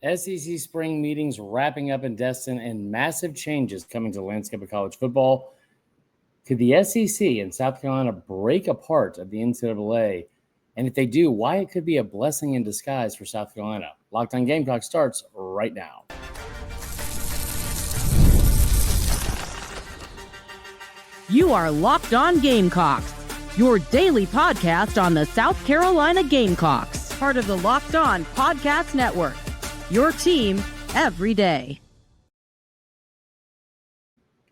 SEC spring meetings wrapping up in Destin and massive changes coming to the landscape of college football. Could the SEC and South Carolina break apart of the NCAA? And if they do, why it could be a blessing in disguise for South Carolina. Locked on Gamecock starts right now. You are Locked on Gamecocks, your daily podcast on the South Carolina Gamecocks, part of the Locked on Podcast Network, your team every day.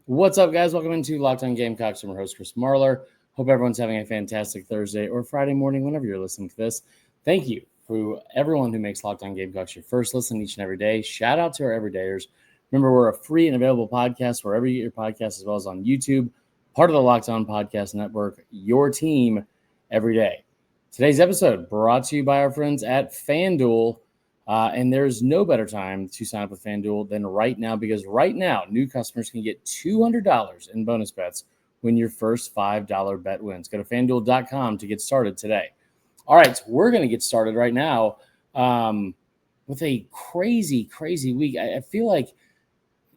What's up, guys? Welcome into Locked on Gamecocks. I'm your host, Chris Marler. Hope everyone's having a fantastic Thursday or Friday morning whenever you're listening to this. Thank you for everyone who makes Locked on Gamecocks your first listen each and every day. Shout out to our everydayers. Remember, we're a free and available podcast wherever you get your podcasts, as well as on YouTube. Part of the Locked On Podcast Network, your team every day. Today's episode brought to you by our friends at FanDuel. And there's no better time to sign up with FanDuel than right now, because right now, new customers can get $200 in bonus bets when your first $5 bet wins. Go to FanDuel.com to get started today. All right, so we're going to get started right now with a crazy week. I feel like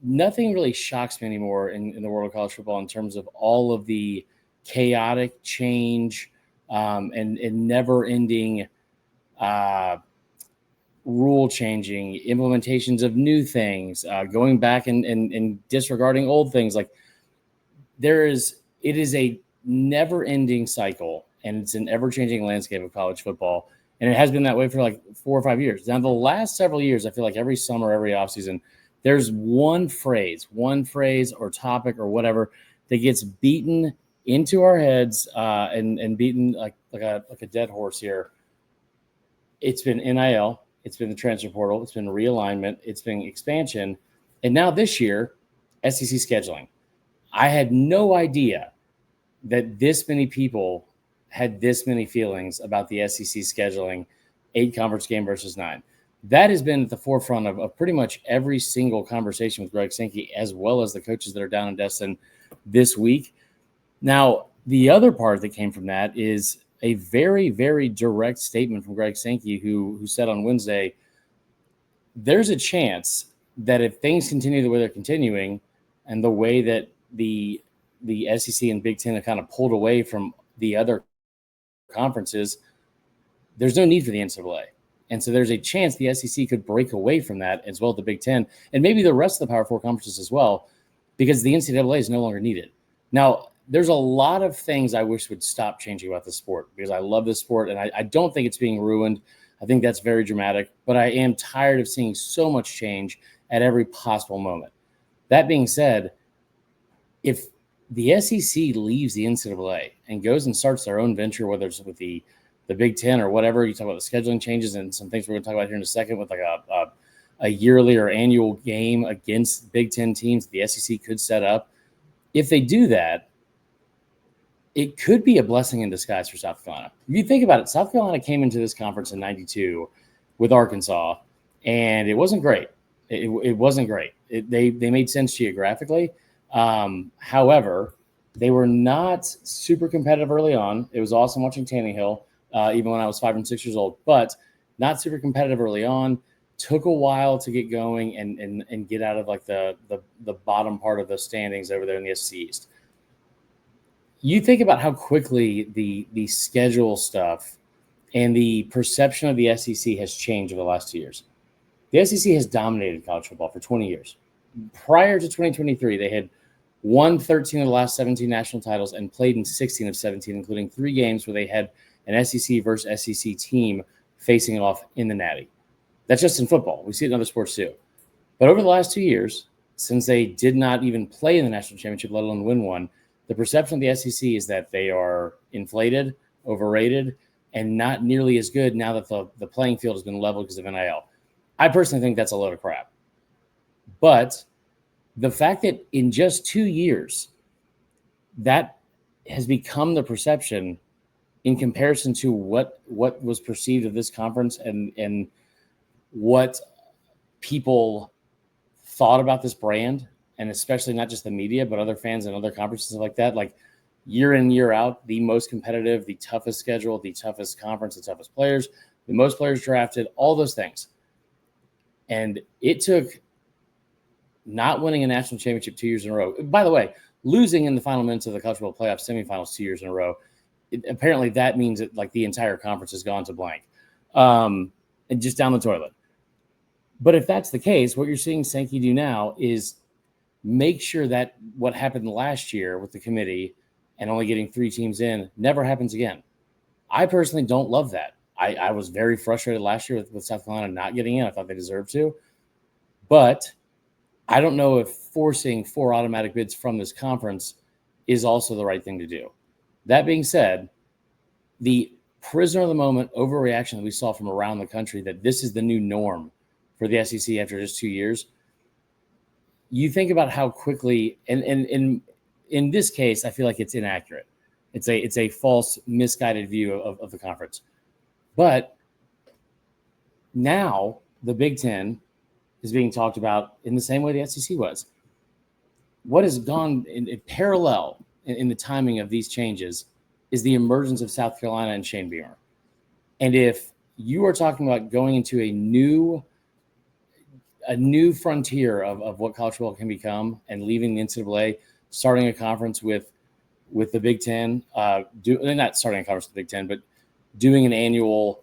nothing really shocks me anymore in the world of college football in terms of all of the chaotic change and never-ending rule changing, implementations of new things, going back and disregarding old things. Like it is a never-ending cycle, and it's an ever-changing landscape of college football. And it has been that way for like 4 or 5 years. Now, the last several years, I feel like every summer, every offseason, there's one phrase or topic or whatever that gets beaten into our heads and beaten like a dead horse here. It's been NIL, it's been the transfer portal, it's been realignment, it's been expansion, and now this year, SEC scheduling. I had no idea that this many people had this many feelings about the SEC scheduling 8 conference game versus 9. That has been at the forefront of pretty much every single conversation with Greg Sankey, as well as the coaches that are down in Destin this week. Now, the other part that came from that is a very, very direct statement from Greg Sankey, who said on Wednesday, there's a chance that if things continue the way they're continuing and the way that the SEC and Big Ten have kind of pulled away from the other conferences, there's no need for the NCAA. And so there's a chance the SEC could break away from that, as well as the Big Ten, and maybe the rest of the Power 4 conferences as well, because the NCAA is no longer needed. Now, there's a lot of things I wish would stop changing about the sport, because I love this sport, and I don't think it's being ruined. I think that's very dramatic, but I am tired of seeing so much change at every possible moment. That being said, if the SEC leaves the NCAA and goes and starts their own venture, whether it's with the Big Ten or whatever, you talk about the scheduling changes and some things we're going to talk about here in a second with like a yearly or annual game against Big Ten teams the SEC could set up. If they do that, it could be a blessing in disguise for South Carolina. If you think about it, South Carolina came into this conference in '92 with Arkansas, and it wasn't great. It wasn't great. They made sense geographically. However, they were not super competitive early on. It was awesome watching Tannehill, even when I was 5 and 6 years old, but not super competitive early on. Took a while to get going and get out of like the bottom part of the standings over there in the SEC East. You think about how quickly the schedule stuff and the perception of the SEC has changed over the last 2 years. The SEC has dominated college football for 20 years. Prior to 2023, they had won 13 of the last 17 national titles and played in 16 of 17, including 3 games where they had an SEC versus SEC team facing off in the Natty. That's just in football. We see it in other sports too. But over the last 2 years, since they did not even play in the national championship, let alone win one, the perception of the SEC is that they are inflated, overrated, and not nearly as good now that the playing field has been leveled because of NIL. I personally think that's a load of crap. But the fact that in just 2 years, that has become the perception in comparison to what was perceived of this conference and what people thought about this brand, and especially not just the media, but other fans and other conferences like that, like year in, year out, the most competitive, the toughest schedule, the toughest conference, the toughest players, the most players drafted, all those things. And it took not winning a national championship 2 years in a row. By the way, losing in the final minutes of the college football playoff semifinals 2 years in a row. Apparently that means that like the entire conference has gone to blank and just down the toilet. But if that's the case, what you're seeing Sankey do now is make sure that what happened last year with the committee and only getting 3 teams in never happens again. I personally don't love that. I was very frustrated last year with South Carolina not getting in. I thought they deserved to. But I don't know if forcing 4 automatic bids from this conference is also the right thing to do. That being said, the prisoner of the moment overreaction that we saw from around the country that this is the new norm for the SEC after just 2 years, you think about how quickly, and in this case, I feel like it's inaccurate. It's a false, misguided view of the conference. But now the Big Ten is being talked about in the same way the SEC was. What has gone in parallel in the timing of these changes is the emergence of South Carolina and Shane Beamer. And if you are talking about going into a new frontier of what college football can become and leaving the NCAA, starting a conference with the Big Ten, not starting a conference with the Big Ten, but doing an annual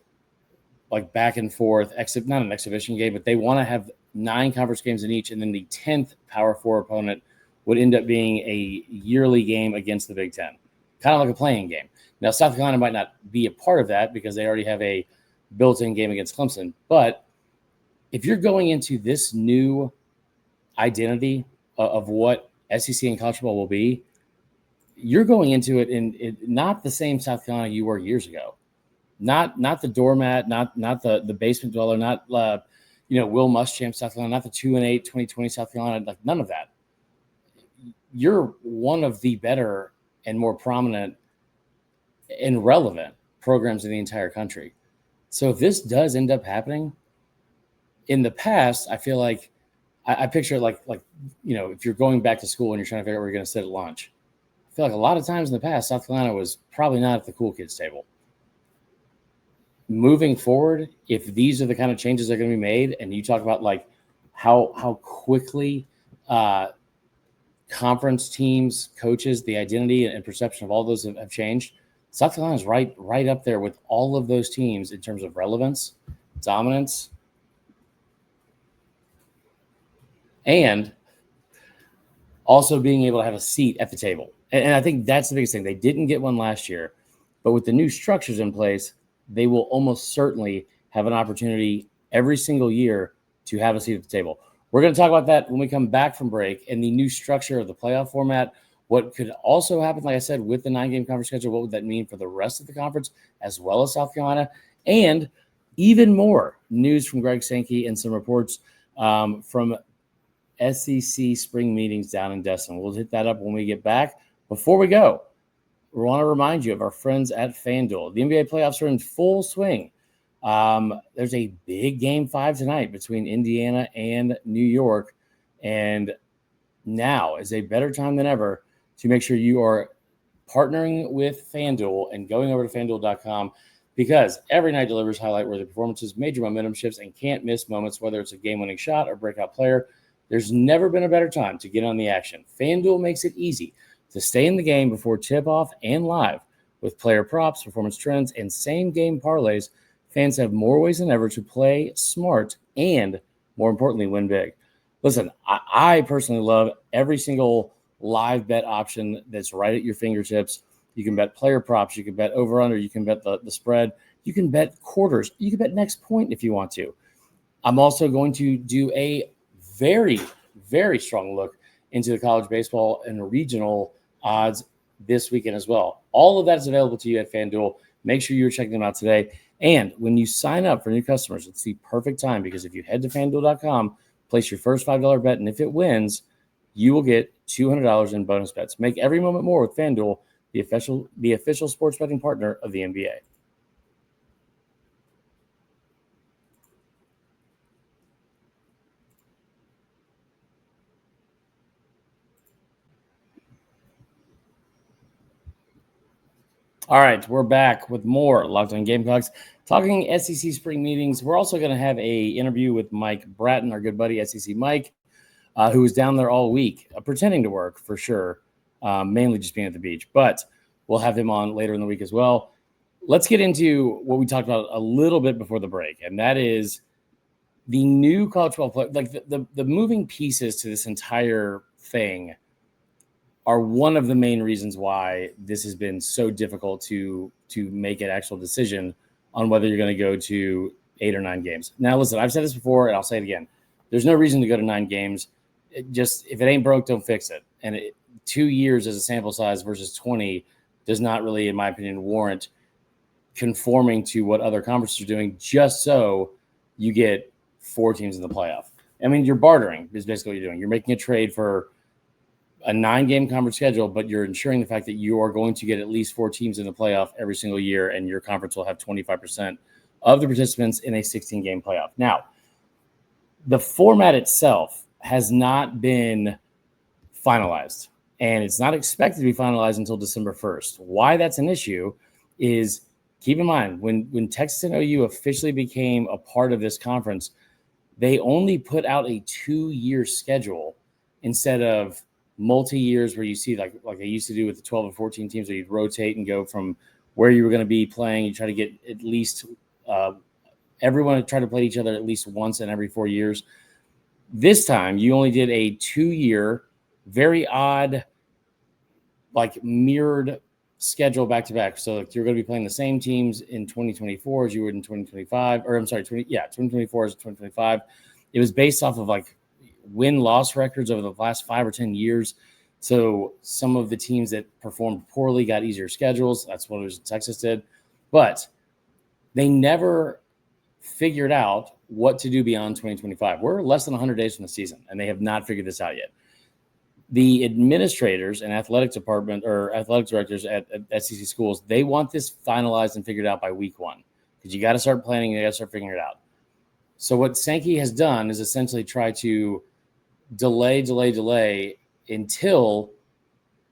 like back and forth, not an exhibition game, but they want to have 9 conference games in each, and then the 10th Power 4 opponent would end up being a yearly game against the Big Ten, kind of like a playing game. Now, South Carolina might not be a part of that because they already have a built-in game against Clemson, but if you're going into this new identity of what SEC and college football will be, you're going into it in not the same South Carolina you were years ago. Not the doormat, not the basement dweller, not Will Muschamp South Carolina, not the 2-8 2020 South Carolina, like none of that. You're one of the better and more prominent and relevant programs in the entire country. So if this does end up happening, in the past, I feel like I picture it like if you're going back to school and you're trying to figure out where you're going to sit at lunch. I feel like a lot of times in the past, South Carolina was probably not at the cool kids table. Moving forward, if these are the kind of changes that are going to be made, and you talk about like how quickly conference teams, coaches, the identity and perception of all those have changed, South Carolina is right up there with all of those teams in terms of relevance, dominance, and also being able to have a seat at the table. And I think that's the biggest thing. They didn't get one last year, but with the new structures in place, they will almost certainly have an opportunity every single year to have a seat at the table. We're going to talk about that when we come back from break and the new structure of the playoff format. What could also happen, like I said, with the 9-game conference schedule, what would that mean for the rest of the conference as well as South Carolina? And even more news from Greg Sankey and some reports from SEC spring meetings down in Destin. We'll hit that up when we get back. Before we go, we want to remind you of our friends at FanDuel. The NBA playoffs are in full swing. There's a big Game 5 tonight between Indiana and New York. And now is a better time than ever to make sure you are partnering with FanDuel and going over to FanDuel.com, because every night delivers highlight-worthy performances, major momentum shifts, and can't-miss moments, whether it's a game-winning shot or breakout player. There's never been a better time to get on the action. FanDuel makes it easy to stay in the game before tip-off and live. With player props, performance trends, and same-game parlays, fans have more ways than ever to play smart and, more importantly, win big. Listen, I personally love every single live bet option that's right at your fingertips. You can bet player props. You can bet over-under. You can bet the spread. You can bet quarters. You can bet next point if you want to. I'm also going to do a very, very strong look into the college baseball and regional odds this weekend as well. All of that is available to you at FanDuel. Make sure you're checking them out today. And when you sign up for new customers, it's the perfect time, because if you head to FanDuel.com, place your first $5 bet, and if it wins, you will get $200 in bonus bets. Make every moment more with FanDuel, the official sports betting partner of the NBA. All right, we're back with more Locked On Gamecocks, talking SEC spring meetings. We're also going to have a interview with Mike Bratton, our good buddy SEC Mike, who was down there all week, pretending to work for sure, mainly just being at the beach. But we'll have him on later in the week as well. Let's get into what we talked about a little bit before the break, and that is the new college football play. Like the moving pieces to this entire thing are one of the main reasons why this has been so difficult to make an actual decision on whether you're going to go to 8 or 9 games. Now, listen, I've said this before, and I'll say it again. There's no reason to go to 9 games. If it ain't broke, don't fix it. And 2 years as a sample size versus 20 does not really, in my opinion, warrant conforming to what other conferences are doing just so you get 4 teams in the playoff. I mean, you're bartering is basically what you're doing. You're making a trade for a 9-game conference schedule, but you're ensuring the fact that you are going to get at least 4 teams in the playoff every single year, and your conference will have 25% of the participants in a 16-game playoff. Now, the format itself has not been finalized, and it's not expected to be finalized until December 1st. Why that's an issue is, keep in mind, when Texas and OU officially became a part of this conference, they only put out a 2-year schedule instead of multi-years where you see like they used to do with the 12 and 14 teams, where you'd rotate and go from where you were going to be playing. You try to get at least everyone to try to play each other at least once in every 4 years. This time you only did a 2-year, very odd, like mirrored schedule back to back. So like you're going to be playing the same teams in 2024 as you would in 2025, or I'm sorry, 2024 as 2025. It was based off of like win-loss records over the last 5 or 10 years. So some of the teams that performed poorly got easier schedules. That's what Texas did. But they never figured out what to do beyond 2025. We're less than 100 days from the season, and they have not figured this out yet. The administrators and athletic department or athletic directors at SEC schools, they want this finalized and figured out by week 1, because you got to start planning and you got to start figuring it out. So what Sankey has done is essentially try to delay until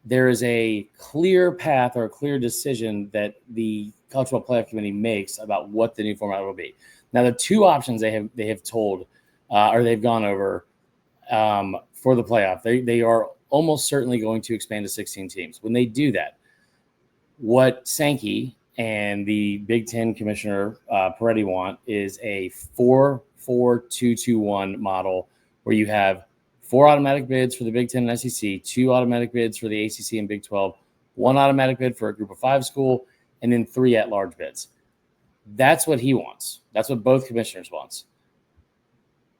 there is a clear path or a clear decision that the College Football Playoff Committee makes about what the new format will be. Now, the 2 options they have told or they've gone over for the playoff, they are almost certainly going to expand to 16 teams. When they do that, what Sankey and the Big Ten Commissioner Peretti want is a 4-4-2-2-1 model, where you have 4 automatic bids for the Big Ten and SEC, 2 automatic bids for the ACC and Big 12, 1 automatic bid for a Group of 5 school, and then 3 at-large bids. That's what he wants. That's what both commissioners wants.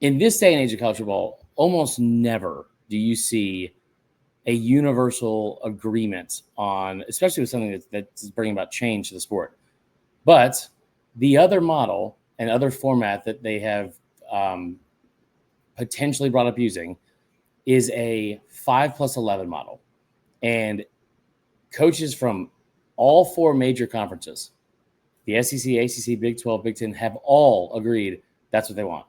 In this day and age of college football, almost never do you see a universal agreement on, especially with something that's bringing about change to the sport. But the other model and other format that they have potentially brought up using is a 5+11 model. And coaches from all 4 major conferences, the SEC, ACC, Big 12, Big 10, have all agreed that's what they want.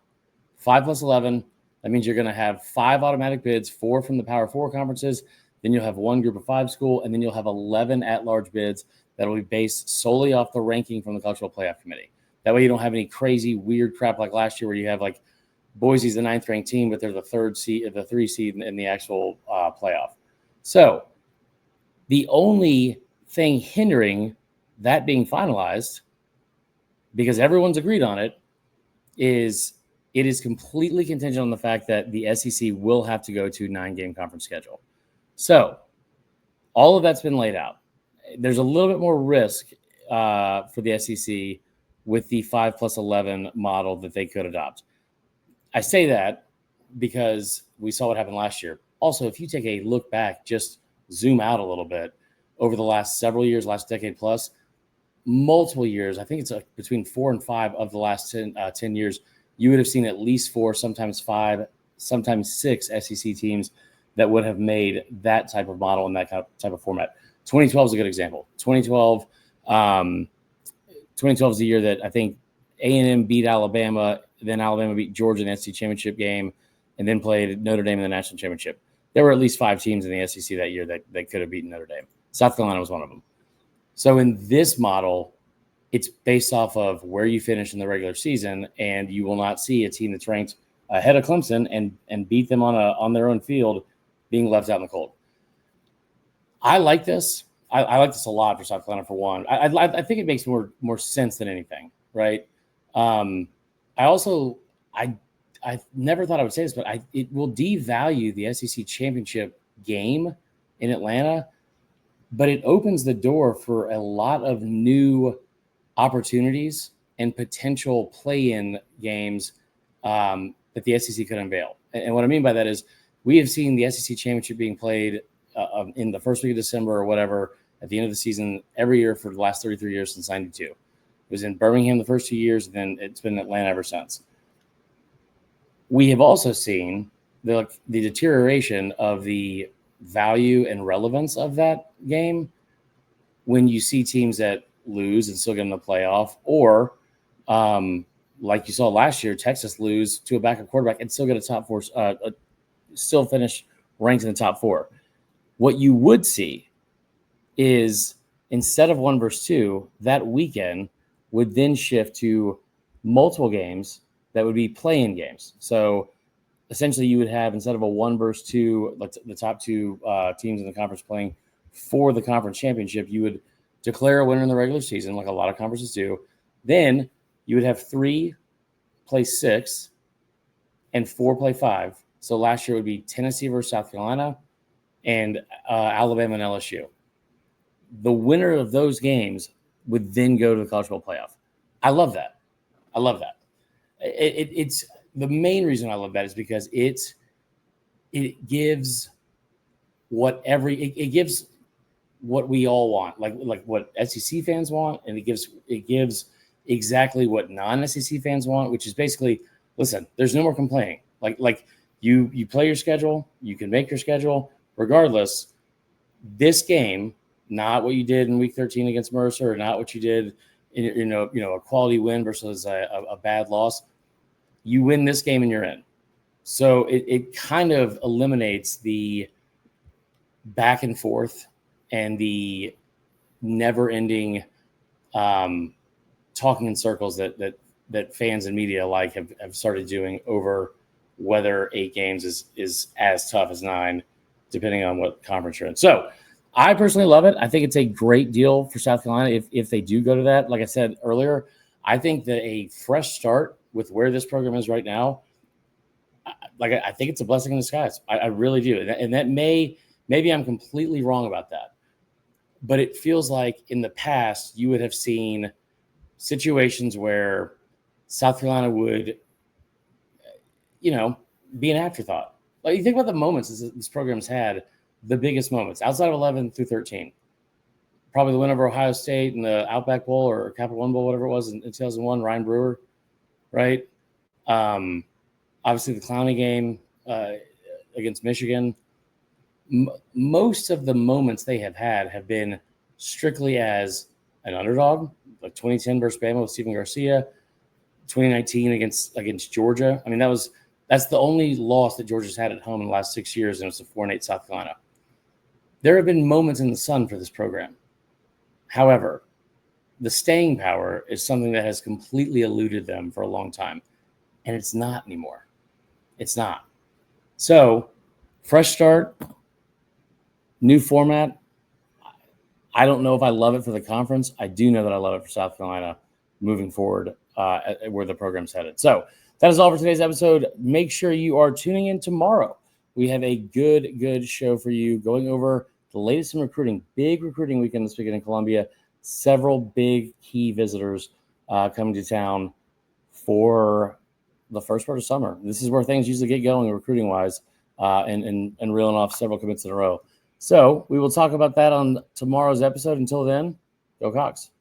5+11, that means you're going to have 5 automatic bids, 4 from the Power 4 conferences, then you'll have 1 Group of 5 school, and then you'll have 11 at-large bids that will be based solely off the ranking from the College Football Playoff Committee. That way you don't have any crazy, weird crap like last year where you have like Boise's the 9th-ranked team, but they're the 3 seed in the actual playoff. So the only thing hindering that being finalized, because everyone's agreed on it, is it is completely contingent on the fact that the SEC will have to go to 9-game conference schedule. So all of that's been laid out. There's a little bit more risk for the SEC with the 5+11 model that they could adopt. I say that because we saw what happened last year. Also, if you take a look back, just zoom out a little bit over the last several years, last decade plus, multiple years, I think it's between 4 and 5 of the last 10 years, you would have seen at least 4, sometimes 5, sometimes 6 SEC teams that would have made that type of model and that type of format. 2012 is a good example. 2012 is the year that I think A&M beat Alabama, then Alabama beat Georgia in the SEC championship game, and then played Notre Dame in the national championship. There were at least 5 teams in the SEC that year that could have beaten Notre Dame. South Carolina was one of them. So in this model, it's based off of where you finish in the regular season, and you will not see a team that's ranked ahead of Clemson and beat them on their own field being left out in the cold. I like this. I like this a lot for South Carolina, for one. I think it makes more sense than anything, right? I never thought I would say this, but it will devalue the SEC championship game in Atlanta, but it opens the door for a lot of new opportunities and potential play-in games that the SEC could unveil. And what I mean by that is we have seen the SEC championship being played in the first week of December or whatever at the end of the season every year for the last 33 years since 92. It was in Birmingham the first 2 years, and then it's been in Atlanta ever since. We have also seen the deterioration of the value and relevance of that game when you see teams that lose and still get in the playoff, or like you saw last year, Texas lose to a backup quarterback and still get a top four, still finish ranked in the top four. What you would see is instead of 1 versus 2, that weekend would then shift to multiple games that would be play-in games. So essentially you would have, instead of a 1 versus 2, the top 2 teams in the conference playing for the conference championship, you would declare a winner in the regular season, like a lot of conferences do. Then you would have 3 play 6 and 4 play 5. So last year it would be Tennessee versus South Carolina and Alabama and LSU. The winner of those games would then go to the college football playoff. I love that. It's the main reason I love that is because it gives it gives what we all want, like what SEC fans want, and it gives exactly what non-SEC fans want, which is basically, listen, there's no more complaining. Like you play your schedule, you can make your schedule regardless. This game, not what you did in week 13 against Mercer, or not what you did in a quality win versus a bad loss. You win this game and you're in. So it kind of eliminates the back and forth and the never-ending talking in circles that fans and media alike have started doing over whether 8 games is as tough as 9, depending on what conference you're in. So I personally love it. I think it's a great deal for South Carolina if they do go to that. Like I said earlier, I think that a fresh start with where this program is right now, I think it's a blessing in disguise. I really do. And that maybe I'm completely wrong about that. But it feels like in the past, you would have seen situations where South Carolina would, be an afterthought. Like, you think about the moments this program's had, the biggest moments outside of 11 through 13. Probably the win over Ohio State in the Outback Bowl or Capital One Bowl, whatever it was in 2001, Ryan Brewer, right? Obviously the Clowney game against Michigan. Most of the moments they have had have been strictly as an underdog, like 2010 versus Bama with Stephen Garcia, 2019 against Georgia. I mean, that's the only loss that Georgia's had at home in the last 6 years, and it's a 4-8 South Carolina. There have been moments in the sun for this program. However, the staying power is something that has completely eluded them for a long time, and it's not anymore. It's not. So, fresh start, new format. I don't know if I love it for the conference. I do know that I love it for South Carolina moving forward where the program's headed. So that is all for today's episode. Make sure you are tuning in tomorrow. We have a good show for you, going over the latest in recruiting. Big recruiting weekend this weekend in Columbia. Several big key visitors coming to town for the first part of summer. This is where things usually get going recruiting-wise and reeling off several commits in a row. So we will talk about that on tomorrow's episode. Until then, go Cox.